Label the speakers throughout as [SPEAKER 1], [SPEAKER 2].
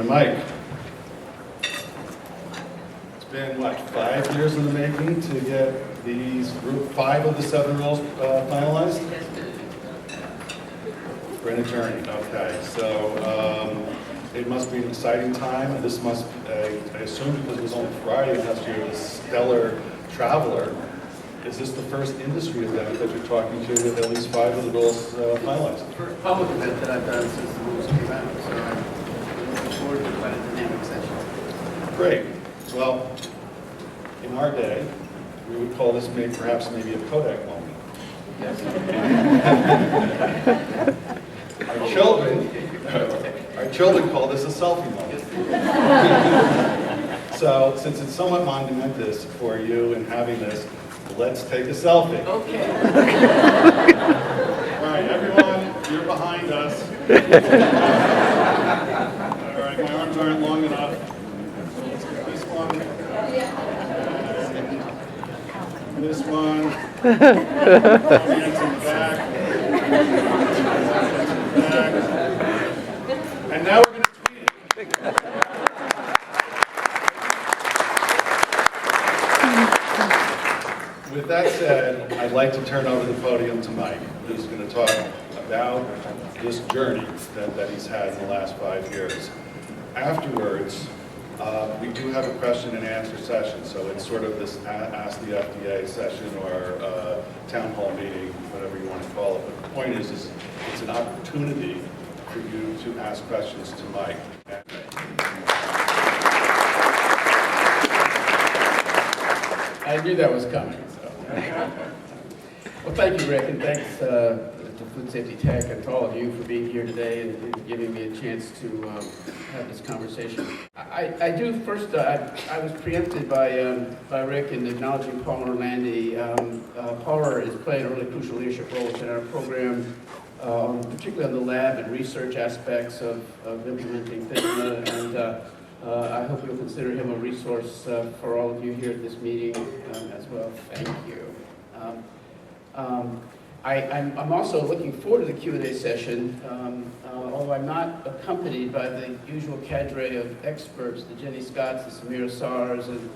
[SPEAKER 1] And Mike, it's been, what, 5 years in the making to get these 5 of the 7 rules finalized? For an attorney, okay. So it must be an exciting time. This must, I assume because it was only Friday last year, the Stellar Traveler. Is this the first industry event that you're talking to with at least 5 of the rules finalized?
[SPEAKER 2] First public event that I've done since the rules came out, so I'm looking forward to quite a dynamic session.
[SPEAKER 1] Great. Well, in our day, we would call this perhaps maybe a Kodak moment.
[SPEAKER 2] Yes.
[SPEAKER 1] Our children call this a selfie moment. So, since it's somewhat monumentous for you in having this, let's take a selfie.
[SPEAKER 2] Okay.
[SPEAKER 1] All right, everyone, you're behind us. All right, my arms aren't long enough. Let's get this one. And this one. Hands in the back. And now we're going to tweet it. With that said, I'd like to turn over the podium to Mike, who's going to talk about this journey that he's had in the last 5 years. Afterwards, we do have a question and answer session, so it's sort of this Ask the FDA session or town hall meeting, whatever you want to call it. But the point is it's an opportunity for you to ask questions to Mike.
[SPEAKER 2] I knew that was coming. So. Well, thank you, Rick, and thanks to Food Safety Tech and to all of you for being here today and giving me a chance to have this conversation. I do first. I was preempted by Rick in acknowledging Palmer Landy. Palmer is playing a really crucial leadership role in our program, particularly on the lab and research aspects of implementing FSMA, and I hope you'll consider him a resource for all of you here at this meeting as well. Thank you. I'm also looking forward to the Q&A session, although I'm not accompanied by the usual cadre of experts, the Jenny Scotts, the Samira Sars, and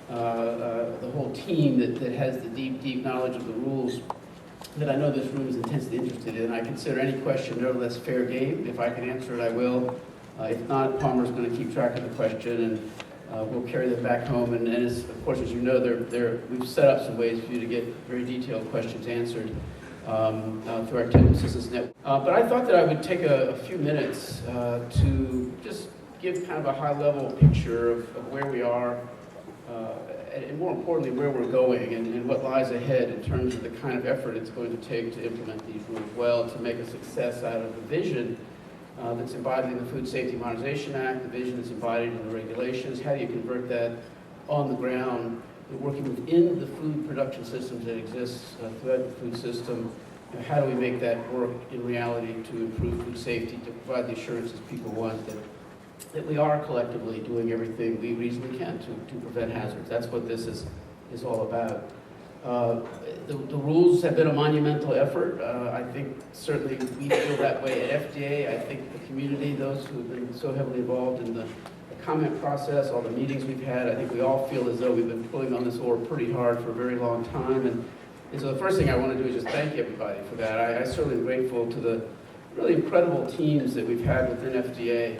[SPEAKER 2] the whole team that has the deep knowledge of the rules that I know this room is intensely interested in. I consider any question nevertheless fair game. If I can answer it, I will. If not, Palmer's going to keep track of the question, and we'll carry them back home. And of course, as you know, we've set up some ways for you to get very detailed questions answered through our Technical Assistance Network. But I thought that I would take a few minutes to just give kind of a high-level picture of where we are, and more importantly, where we're going and what lies ahead in terms of the kind of effort it's going to take to implement these rules well, to make a success out of the vision that's embodied in the Food Safety Modernization Act, the vision that's embodied in the regulations. How do you convert that on the ground, working within the food production systems that exist throughout the food system? How do we make that work in reality to improve food safety, to provide the assurances people want that we are collectively doing everything we reasonably can to prevent hazards? That's what this is all about. The rules have been a monumental effort. I think certainly we feel that way at FDA. I think the community, those who have been so heavily involved in the comment process, all the meetings we've had, I think we all feel as though we've been pulling on this oar pretty hard for a very long time. And so the first thing I want to do is just thank everybody for that. I certainly am grateful to the really incredible teams that we've had within FDA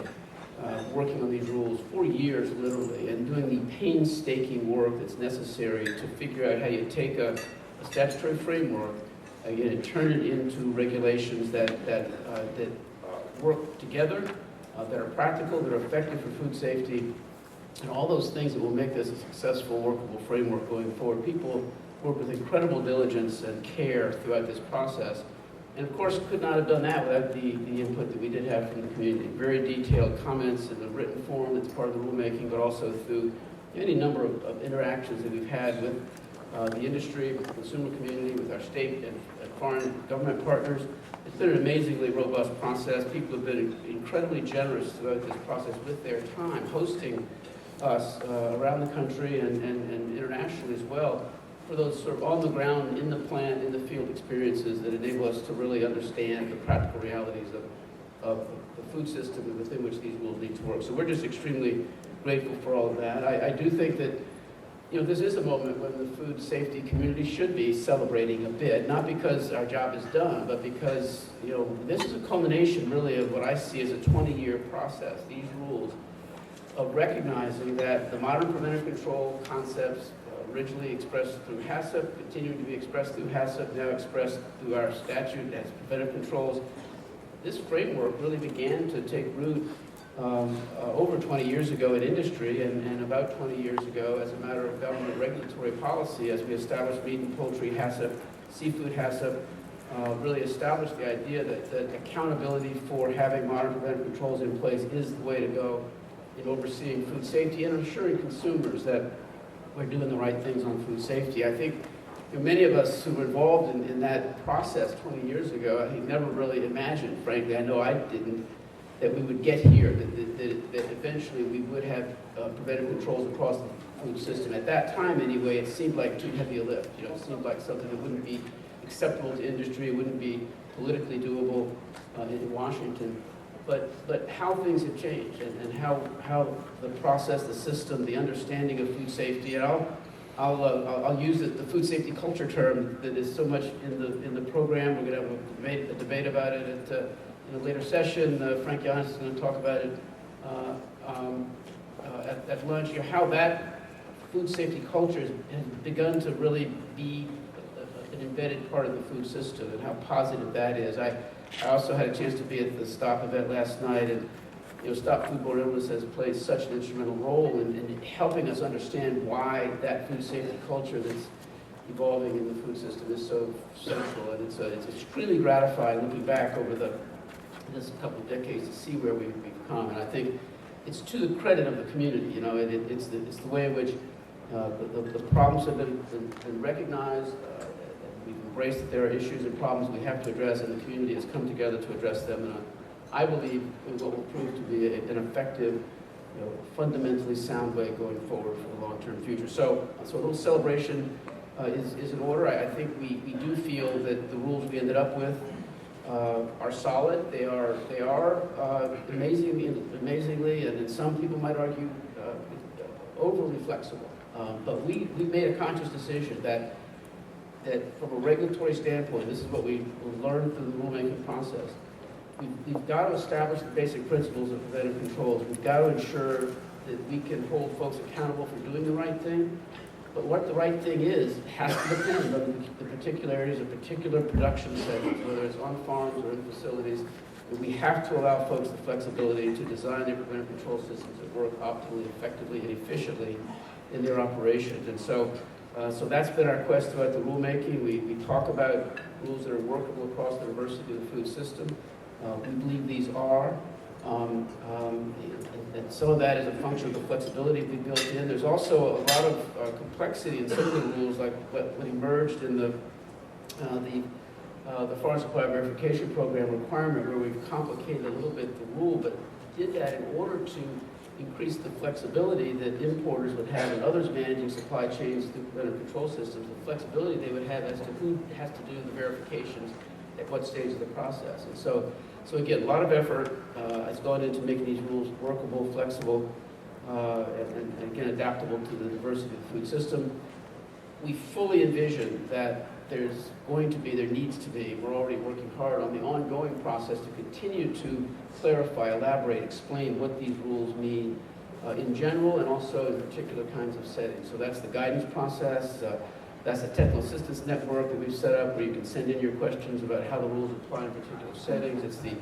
[SPEAKER 2] working on these rules for years, literally, and doing the painstaking work that's necessary to figure out how you take a statutory framework, again, and turn it into regulations that work together, that are practical, that are effective for food safety, and all those things that will make this a successful, workable framework going forward. People work with incredible diligence and care throughout this process. And of course, could not have done that without the input that we did have from the community. Very detailed comments in the written form that's part of the rulemaking, but also through any number of interactions that we've had with the industry, with the consumer community, with our state and foreign government partners. It's been an amazingly robust process. People have been incredibly generous throughout this process with their time, hosting us around the country and internationally as well, for those sort of on the ground, in the plant, in the field experiences that enable us to really understand the practical realities of the food system within which these rules need to work. So we're just extremely grateful for all of that. I do think that, you know, this is a moment when the food safety community should be celebrating a bit, not because our job is done, but because, you know, this is a culmination really of what I see as a 20-year process, these rules, of recognizing that the modern preventive control concepts originally expressed through HACCP, continuing to be expressed through HACCP, now expressed through our statute as preventive controls. This framework really began to take root over 20 years ago in industry and about 20 years ago as a matter of government regulatory policy as we established meat and poultry HACCP, seafood HACCP, really established the idea that accountability for having modern preventive controls in place is the way to go in overseeing food safety and assuring consumers that we're doing the right things on food safety. I think, you know, many of us who were involved in that process 20 years ago, I think never really imagined, frankly, I know I didn't, that we would get here, that eventually we would have preventive controls across the food system. At that time, anyway, it seemed like too heavy a lift. You know, it seemed like something that wouldn't be acceptable to industry, it wouldn't be politically doable in Washington. But how things have changed and how the process, the system, the understanding of food safety, and I'll use the food safety culture term that is so much in the program. We're going to have a debate about it in a later session. Frank Giannis is going to talk about it at lunch. You know, how that food safety culture has begun to really be an embedded part of the food system and how positive that is. I also had a chance to be at the STOP event last night, and you know, Stop Foodborne Illness has played such an instrumental role in helping us understand why that food safety culture that's evolving in the food system is so central. And it's extremely gratifying looking back over this couple of decades to see where we've come. And I think it's to the credit of the community. You know, it's the way in which the problems have been recognized. We've embraced that there are issues and problems we have to address, and the community has come together to address them. And I believe in what will prove to be an effective, you know, fundamentally sound way going forward for the long-term future. So a little celebration is in order. I think we do feel that the rules we ended up with are solid. They are amazingly, and some people might argue overly flexible. But we made a conscious decision that from a regulatory standpoint, this is what we learned through the rulemaking process. We've got to establish the basic principles of preventive controls. We've got to ensure that we can hold folks accountable for doing the right thing. But what the right thing is has to depend on the particularities of particular production settings, whether it's on farms or in facilities. And we have to allow folks the flexibility to design their preventive control systems that work optimally, effectively, and efficiently in their operations. And so that's been our quest throughout the rulemaking. We talk about rules that are workable across the diversity of the food system. We believe these are. And some of that is a function of the flexibility we built in. There's also a lot of complexity in some of the rules, like what emerged in the Foreign Supply Verification Program requirement, where we've complicated a little bit the rule, but did that in order to increase the flexibility that importers would have and others managing supply chains through preventive control systems, the flexibility they would have as to who has to do the verifications at what stage of the process. And so again, a lot of effort has gone into making these rules workable, flexible, and again, adaptable to the diversity of the food system. We fully envision that there needs to be, we're already working hard on the ongoing process to continue to clarify, elaborate, explain what these rules mean in general and also in particular kinds of settings. So that's the guidance process. That's the technical assistance network that we've set up where you can send in your questions about how the rules apply in particular settings. It's the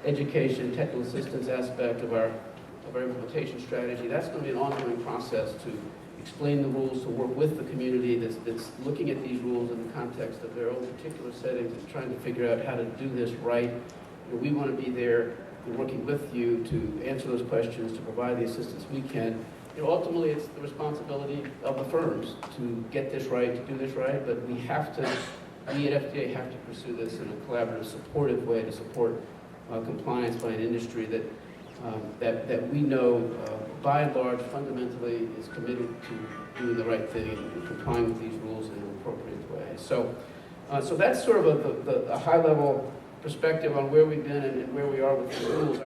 [SPEAKER 2] education, technical assistance aspect of our implementation strategy. That's going to be an ongoing process to explain the rules, to work with the community that's looking at these rules in the context of their own particular settings and trying to figure out how to do this right. You know, we want to be there working with you to answer those questions, to provide the assistance we can. You know, ultimately, it's the responsibility of the firms to get this right, to do this right, but we at FDA have to pursue this in a collaborative, supportive way to support compliance by an industry that we know, by and large, fundamentally is committed to doing the right thing and complying with these rules in an appropriate way. So that's sort of a high-level perspective on where we've been and where we are with the rules.